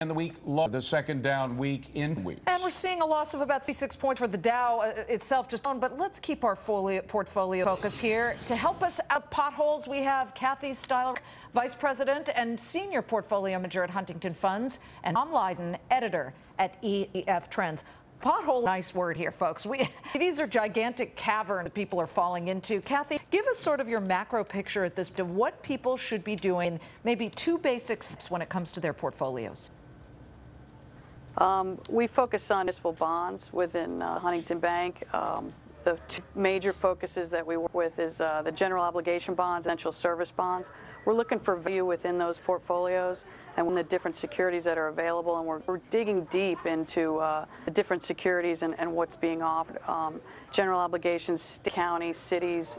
And the week low, the second down week in weeks. And we're seeing a loss of about 66 points for the Dow itself just on. But let's keep our portfolio focus here. To help us out potholes, we have Kathy Stiler, Vice President and Senior Portfolio Manager at Huntington Funds, and Tom Lydon, Editor at EF Trends. Pothole, nice word here, folks. These are gigantic caverns that people are falling into. Kathy, give us sort of your macro picture at this of what people should be doing, maybe two basic steps when it comes to their portfolios. We focus on municipal bonds within Huntington Bank. The two major focuses that we work with is the general obligation bonds, essential service bonds. We're looking for value within those portfolios and the different securities that are available, and we're digging deep into the different securities and what's being offered. General obligations, counties, cities,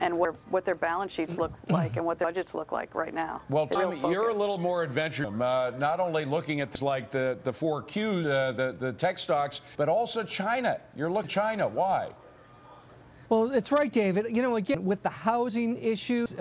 and what their balance sheets look like and what their budgets look like right now. Well, Tom, you're a little more adventurous, not only looking at like the 4Qs, the tech stocks, but also China. You're looking at China. Why? Well, it's right, David. You know, again, with the housing issues,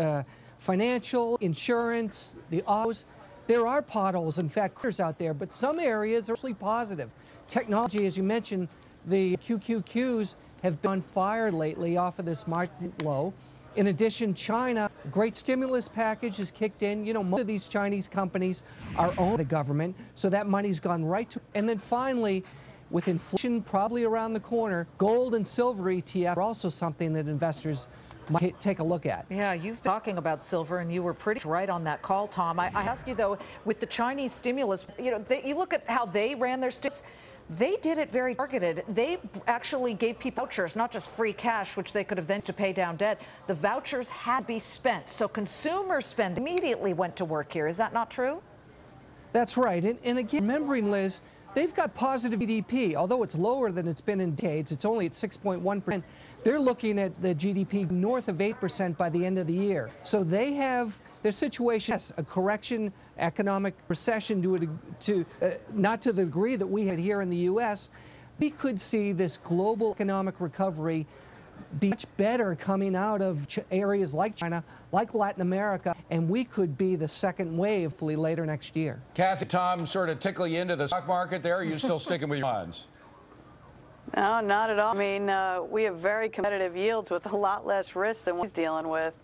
financial, insurance, the autos, there are potholes, in fact, craters out there, but some areas are really positive. Technology, as you mentioned, the QQQs have been on fire lately off of this market low. In addition, China, great stimulus package has kicked in. You know, most of these Chinese companies are owned by the government, so that money's gone right to. And then finally, with inflation probably around the corner, gold and silver ETF are also something that investors might take a look at. Yeah, you've been talking about silver, and you were pretty right on that call, Tom. I ask you, though, with the Chinese stimulus, you know, you look at how they ran their stimulus. They did it very targeted. They actually gave people vouchers, not just free cash, which they could have then to pay down debt. The vouchers had to be spent. So consumer spend immediately went to work here. Is that not true? That's right. And again, remembering, Liz, they've got positive GDP, although it's lower than it's been in decades. It's only at 6.1%. They're looking at the GDP north of 8% by the end of the year. So they have their situation, yes, a correction, economic recession not to the degree that we had here in the U.S. We could see this global economic recovery be much better coming out of areas like China, like Latin America, and we could be the second wave later next year. Kathy, Tom sort of tickle you into the stock market there, or are you still sticking with your bonds? No, not at all. I mean, we have very competitive yields with a lot less risk than he's dealing with.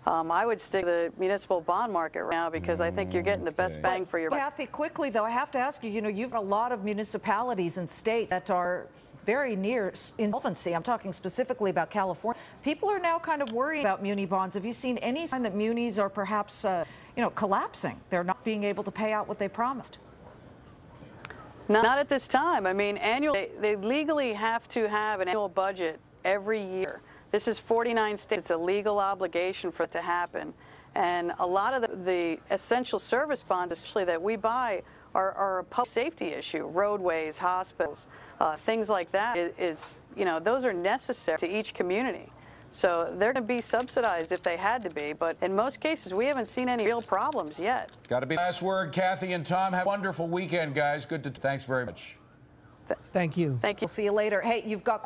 I would stick to the municipal bond market right now because I think you're getting the best bang for your buck. Kathy, quickly, though, I have to ask you, you know, you've got a lot of municipalities and states that are very near insolvency. I'm talking specifically about California. People are now kind of worried about muni bonds. Have you seen any sign that munis are perhaps, you know, collapsing? They're not being able to pay out what they promised. Not at this time. I mean, annually, they legally have to have an annual budget every year. This is 49 states. It's a legal obligation for it to happen. And a lot of the essential service bonds, especially that we buy, are a public safety issue. Roadways, hospitals, things like that is, you know, those are necessary to each community. So they're going to be subsidized if they had to be, but in most cases, we haven't seen any real problems yet. Got to be the last word, Kathy and Tom. Have a wonderful weekend, guys. Good to. Thanks very much. Thank you. Thank you. We'll see you later. Hey, you've got